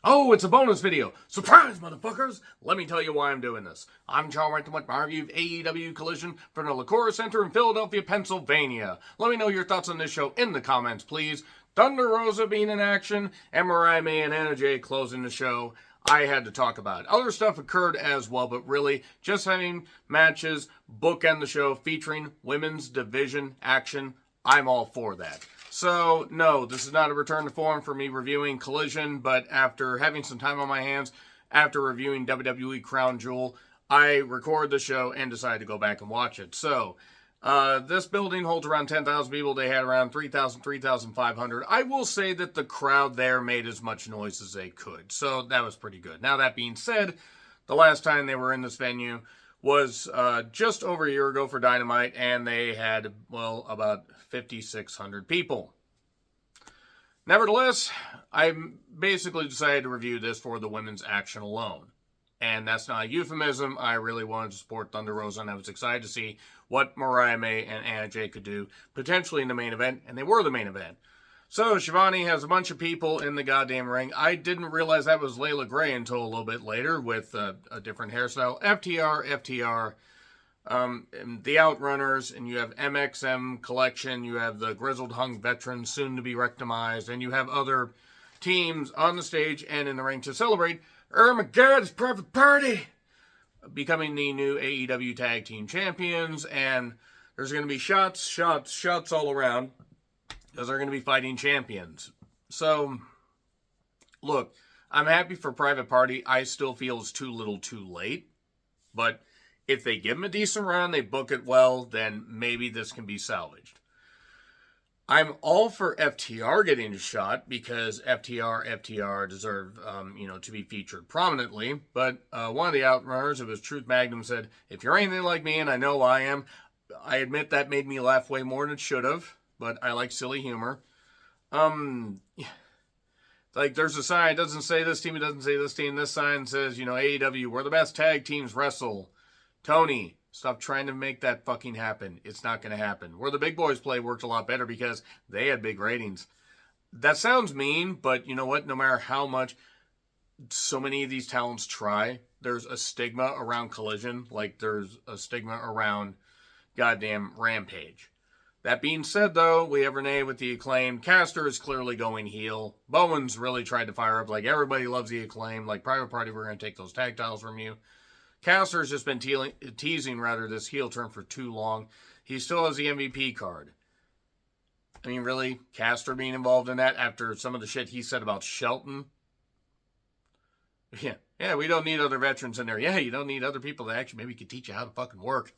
Oh, it's a bonus video. Surprise, motherfuckers! Let me tell you why I'm doing this. I'm Charles Rankin with my review of AEW Collision from the Lacora Center in Philadelphia, Pennsylvania. Let me know your thoughts on this show in the comments, please. Thunder Rosa being in action, and Mariah May and Anna Jay closing the show. I had to talk about it. Other stuff occurred as well, but really, just having matches bookend the show featuring women's division action, I'm all for that. So, no, this is not a return to form for me reviewing Collision, but after having some time on my hands, after reviewing WWE Crown Jewel, I recorded the show and decided to go back and watch it. So, this building holds around 10,000 people. They had around 3,000, 3,500. I will say that the crowd there made as much noise as they could. So, that was pretty good. Now, that being said, the last time they were in this venue was just over a year ago for Dynamite, and they had, well, about 5,600 people. Nevertheless, I basically decided to review this for the women's action alone. And that's not a euphemism. I really wanted to support Thunder Rosa, and I was excited to see what Mariah May and Anna Jay could do, potentially in the main event, and they were the main event. So, Shivani has a bunch of people in the goddamn ring. I didn't realize that was Layla Gray until a little bit later with a different hairstyle. FTR, the Outrunners, and you have MXM Collection, you have the Grizzled Hung Veterans, soon to be rectimized, and you have other teams on the stage and in the ring to celebrate Armageddon's Private Party becoming the new AEW Tag Team Champions, and there's going to be shots all around, because they're going to be fighting champions. So, look, I'm happy for Private Party. I still feel it's too little too late. But if they give them a decent run, they book it well, then maybe this can be salvaged. I'm all for FTR getting a shot, because FTR deserve, to be featured prominently. But one of the Outrunners, it was Truth Magnum, said, if you're anything like me, and I know I am, I admit that made me laugh way more than it should have. But I like silly humor. Like, there's a sign, it doesn't say this team, it doesn't say this team. This sign says, AEW, we're the best tag teams wrestle. Tony, stop trying to make that fucking happen. It's not going to happen. Where the big boys play worked a lot better because they had big ratings. That sounds mean, but you know what? No matter how much so many of these talents try, there's a stigma around Collision, like there's a stigma around goddamn Rampage. That being said, though, we have Renee with the Acclaim. Caster is clearly going heel. Bowen's really tried to fire up. Like, everybody loves the Acclaim. Like, Private Party, we're going to take those tag titles from you. Caster's just been teasing this heel turn for too long. He still has the MVP card. I mean, really? Caster being involved in that after some of the shit he said about Shelton? Yeah, we don't need other veterans in there. Yeah, you don't need other people that actually maybe could teach you how to fucking work.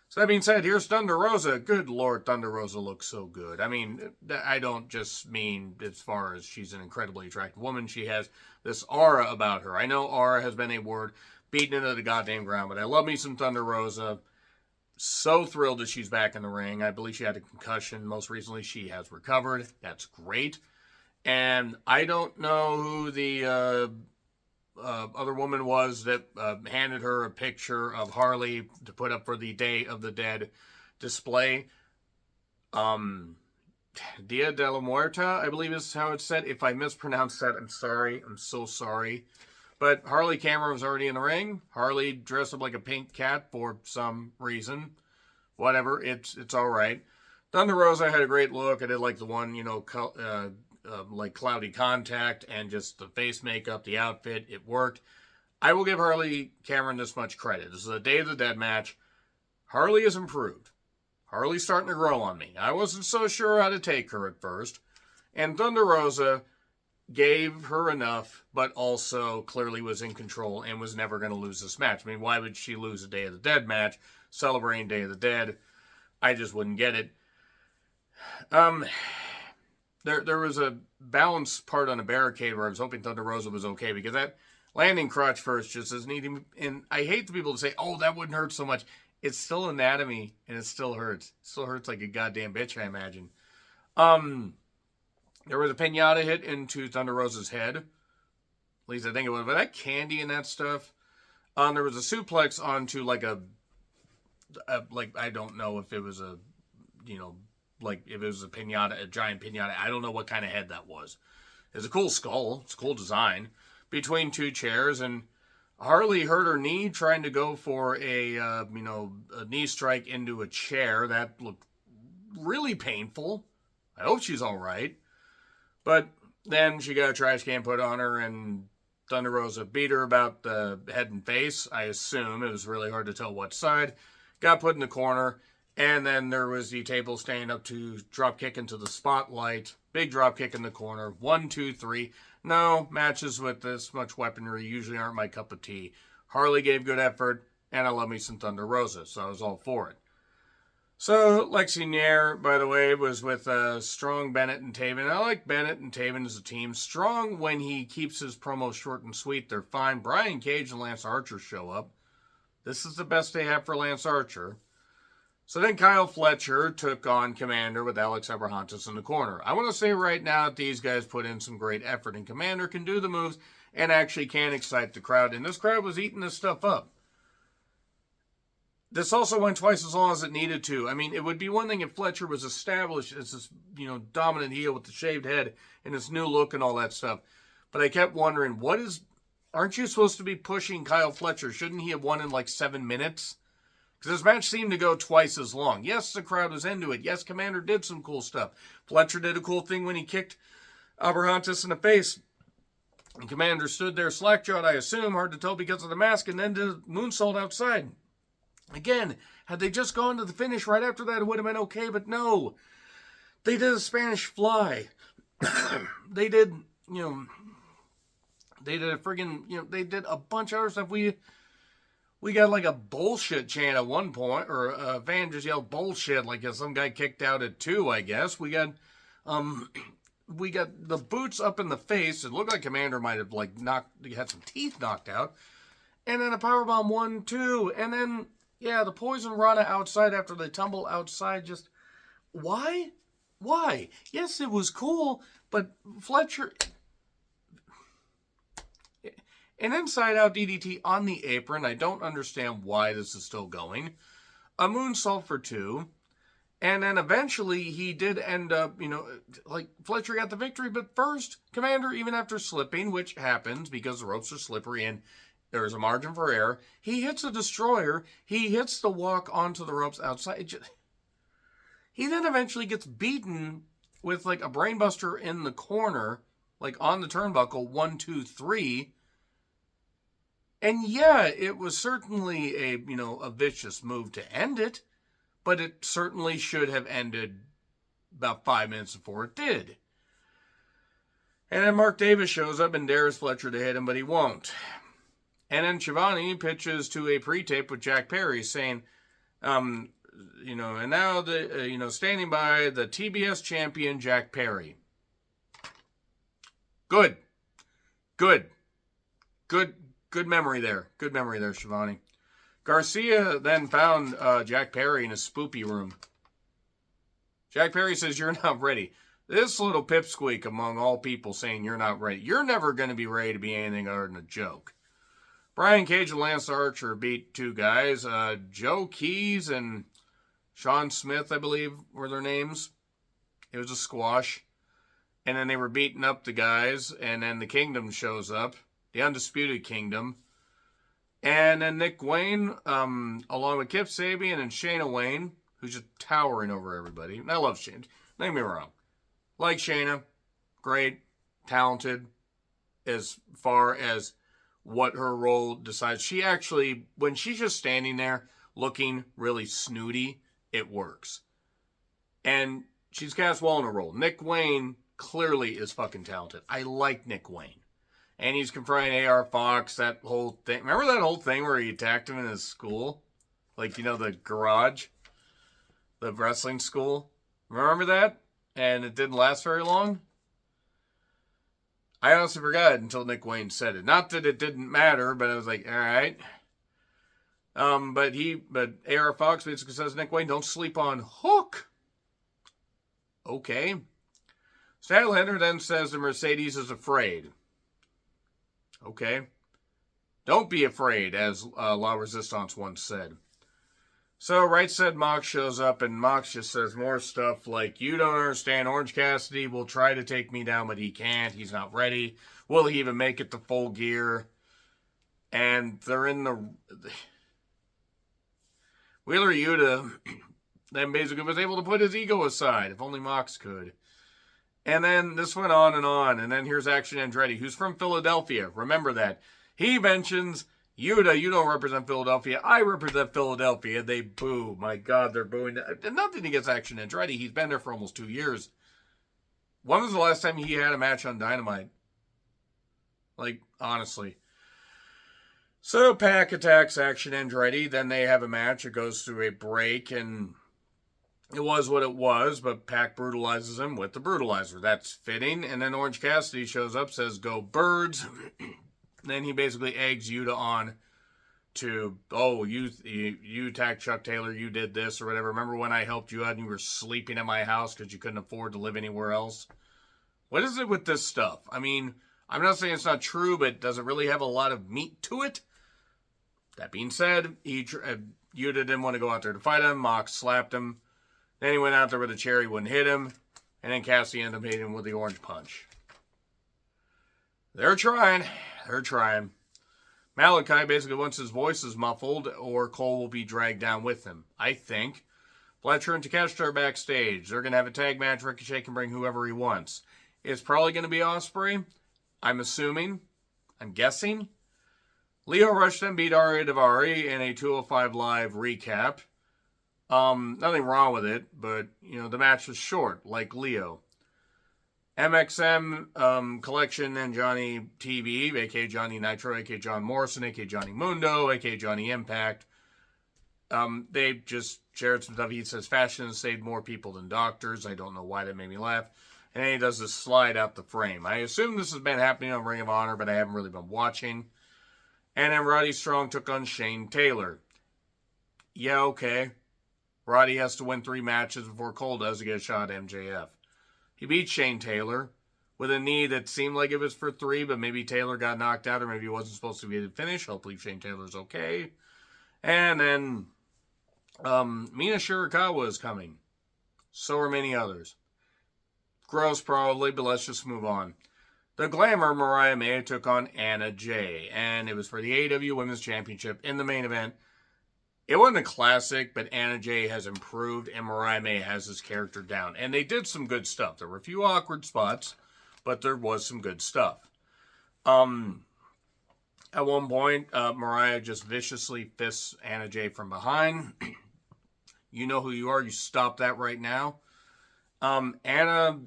So that being said, here's Thunder Rosa. Good Lord, Thunder Rosa looks so good. I mean, I don't just mean as far as she's an incredibly attractive woman. She has this aura about her. I know aura has been a word beaten into the goddamn ground, but I love me some Thunder Rosa. So thrilled that she's back in the ring. I believe she had a concussion. Most recently, she has recovered. That's great. And I don't know who the other woman was that handed her a picture of Harley to put up for the Day of the Dead display. Dia de la Muerta, I believe is how it's said. If I mispronounced that, I'm sorry. I'm so sorry. But Harley Cameron was already in the ring. Harley dressed up like a pink cat for some reason. Whatever, it's all right. Thunder Rosa had a great look. I did like the one, like cloudy contact and just the face makeup, the outfit, it worked. I will give Harley Cameron this much credit. This is a Day of the Dead match. Harley has improved. Harley's starting to grow on me. I wasn't so sure how to take her at first. And Thunder Rosa gave her enough, but also clearly was in control and was never going to lose this match. I mean, why would she lose a Day of the Dead match celebrating Day of the Dead? I just wouldn't get it. There was a balance part on a barricade where I was hoping Thunder Rosa was okay, because that landing crotch first just isn't eating. And I hate the people to say, oh, that wouldn't hurt so much. It's still anatomy, and it still hurts. It still hurts like a goddamn bitch, I imagine. There was a pinata hit into Thunder Rosa's head. At least I think it was. But that candy and that stuff. There was a suplex onto like I don't know if it was like if it was a pinata, a giant pinata. I don't know what kind of head that was. It's a cool skull. It's a cool design. Between two chairs, and Harley hurt her knee trying to go for a knee strike into a chair. That looked really painful. I hope she's all right. But then she got a trash can put on her, and Thunder Rosa beat her about the head and face. I assume it was really hard to tell what side. Got put in the corner, and then there was the table stand up to drop kick into the spotlight. Big drop kick in the corner. 1, 2, 3. No, matches with this much weaponry usually aren't my cup of tea. Harley gave good effort, and I love me some Thunder Rosa, so I was all for it. So, Lexi Nair, by the way, was with Strong, Bennett, and Taven. I like Bennett and Taven as a team. Strong, when he keeps his promos short and sweet, they're fine. Brian Cage and Lance Archer show up. This is the best they have for Lance Archer. So then Kyle Fletcher took on Commander with Alex Abrahantes in the corner. I want to say right now that these guys put in some great effort, and Commander can do the moves and actually can excite the crowd. And this crowd was eating this stuff up. This also went twice as long as it needed to. I mean, it would be one thing if Fletcher was established as this, dominant heel with the shaved head and his new look and all that stuff. But I kept wondering, aren't you supposed to be pushing Kyle Fletcher? Shouldn't he have won in like 7 minutes? Because this match seemed to go twice as long. Yes, the crowd was into it. Yes, Commander did some cool stuff. Fletcher did a cool thing when he kicked Abrahantes in the face. And Commander stood there slack-jawed, I assume, hard to tell because of the mask, and then did a moonsault outside. Again, had they just gone to the finish right after that, it would have been okay, but no. They did a Spanish fly. They did a friggin', they did a bunch of other stuff. We got like a bullshit chant at one point, or Van just yelled bullshit like some guy kicked out at 2, I guess. We got the boots up in the face. It looked like Commander might have had some teeth knocked out. And then a powerbomb 1, 2, and then the poison Rana outside after they tumble outside. Just why? Why? Yes, it was cool, but Fletcher. An inside-out DDT on the apron. I don't understand why this is still going. A moonsault for 2. And then eventually he did end up, Fletcher got the victory. But first, Commander, even after slipping, which happens because the ropes are slippery and there's a margin for error, he hits a destroyer. He hits the walk onto the ropes outside. He then eventually gets beaten with a brainbuster in the corner, on the turnbuckle, 1, 2, 3. And yeah, it was certainly a vicious move to end it, but it certainly should have ended about 5 minutes before it did. And then Mark Davis shows up and dares Fletcher to hit him, but he won't. And then Shivani pitches to a pre-tape with Jack Perry saying, and now standing by the TBS champion Jack Perry. Good memory there. Good memory there, Shivani. Garcia then found Jack Perry in a spoopy room. Jack Perry says, "You're not ready." This little pipsqueak among all people saying you're not ready. You're never going to be ready to be anything other than a joke. Brian Cage and Lance Archer beat 2 guys. Joe Keys and Sean Smith, I believe, were their names. It was a squash. And then they were beating up the guys. And then the Kingdom shows up. The Undisputed Kingdom. And then Nick Wayne, along with Kip Sabian and Shayna Wayne, who's just towering over everybody. And I love Shayna. Don't get me wrong. Like Shayna. Great. Talented. As far as what her role decides. She actually, when she's just standing there looking really snooty, it works. And she's cast well in her role. Nick Wayne clearly is fucking talented. I like Nick Wayne. And he's confronting AR Fox, that whole thing. Remember that whole thing where he attacked him in his school? The garage? The wrestling school? Remember that? And it didn't last very long? I honestly forgot it until Nick Wayne said it. Not that it didn't matter, but I was like, all right. But AR Fox basically says, Nick Wayne, don't sleep on Hook. Okay. Statlander then says the Mercedes is afraid. Okay. Don't be afraid, as La Resistance once said. So Right Said Mox shows up, and Mox just says more stuff like, "You don't understand, Orange Cassidy will try to take me down, but he can't. He's not ready. Will he even make it to Full Gear?" And they're in the... Wheeler Yuta then basically was able to put his ego aside, if only Mox could. And then this went on, and then here's Action Andretti, who's from Philadelphia. Remember that. He mentions, "Yuta, you don't represent Philadelphia. I represent Philadelphia." They boo. My God, they're booing. Nothing against Action Andretti. He's been there for almost 2 years. When was the last time he had a match on Dynamite? Like, honestly. So Pac attacks Action Andretti. Then they have a match. It goes through a break, and it was what it was, but Pac brutalizes him with the brutalizer. That's fitting. And then Orange Cassidy shows up, says, "Go Birds." Then he basically eggs Yuta on to, "Oh, you attacked Chuck Taylor, you did this," or whatever. "Remember when I helped you out and you were sleeping at my house because you couldn't afford to live anywhere else?" What is it with this stuff? I mean, I'm not saying it's not true, but does it really have a lot of meat to it? That being said, Yuta didn't want to go out there to fight him. Mox slapped him. Then he went out there with a chair, he wouldn't hit him. And then Cassidy ended up hitting him with the orange punch. They're trying. Malachi basically, once his voice is muffled, or Cole will be dragged down with him, I think. Fletcher and Takeshita are backstage. They're going to have a tag match. Ricochet can bring whoever he wants. It's probably going to be Ospreay. I'm assuming. I'm guessing. Leo Rush then beat Ari Daivari in a 205 Live recap. Nothing wrong with it, but, the match was short, like Leo. MXM Collection and Johnny TV, a.k.a. Johnny Nitro, a.k.a. John Morrison, a.k.a. Johnny Mundo, a.k.a. Johnny Impact. They just shared some stuff. He says, "Fashion has saved more people than doctors." I don't know why that made me laugh. And then he does this slide out the frame. I assume this has been happening on Ring of Honor, but I haven't really been watching. And then Roddy Strong took on Shane Taylor. Yeah, okay. Roddy has to win 3 matches before Cole does to get a shot at MJF. He beat Shane Taylor with a knee that seemed like it was for 3, but maybe Taylor got knocked out, or maybe he wasn't supposed to be the finish. Hopefully Shane Taylor's okay. And then Mina Shirakawa is coming. So are many others. Gross probably, but let's just move on. The Glamour, Mariah May, took on Anna Jay, and it was for the AEW Women's Championship in the main event. It wasn't a classic, but Anna Jay has improved, and Mariah May has his character down. And they did some good stuff. There were a few awkward spots, but there was some good stuff. At one point, Mariah just viciously fists Anna Jay from behind. You know who you are. You stop that right now. Anna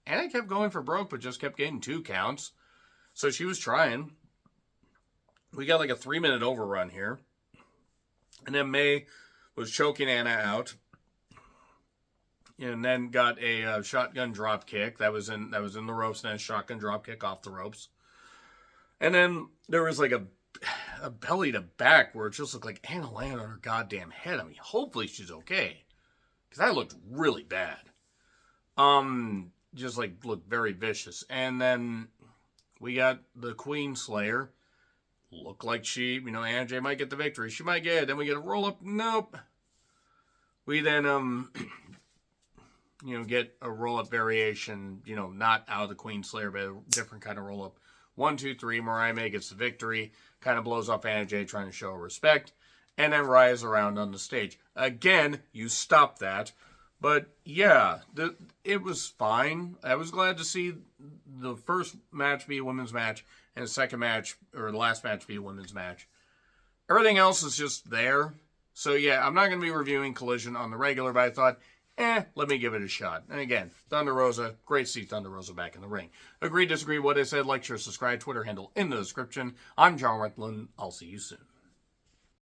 kept going for broke, but just kept getting 2 counts. So she was trying. We got like a 3-minute overrun here. And then May was choking Anna out. And then got a shotgun drop kick. That was in the ropes, and then a shotgun drop kick off the ropes. And then there was like a belly to back where it just looked like Anna landed on her goddamn head. I mean, hopefully she's okay. Because that looked really bad. Just like looked very vicious. And then we got the Queen Slayer. Looked like she, Anna Jay might get the victory. She might get it. Then we get a roll up. Nope. We then, get a roll up variation, not out of the Queen Slayer, but a different kind of roll up. 1, 2, 3. Mariah May gets the victory. Kind of blows off Anna Jay trying to show her respect. And then Raya's around on the stage. Again, you stop that. But yeah, it was fine. I was glad to see the first match be a women's match and the second match, or the last match, be a women's match. Everything else is just there. So yeah, I'm not going to be reviewing Collision on the regular, but I thought, let me give it a shot. And again, Thunder Rosa, great to see Thunder Rosa back in the ring. Agree, disagree, what I said, like, share, subscribe, Twitter handle in the description. I'm John Renthland. I'll see you soon.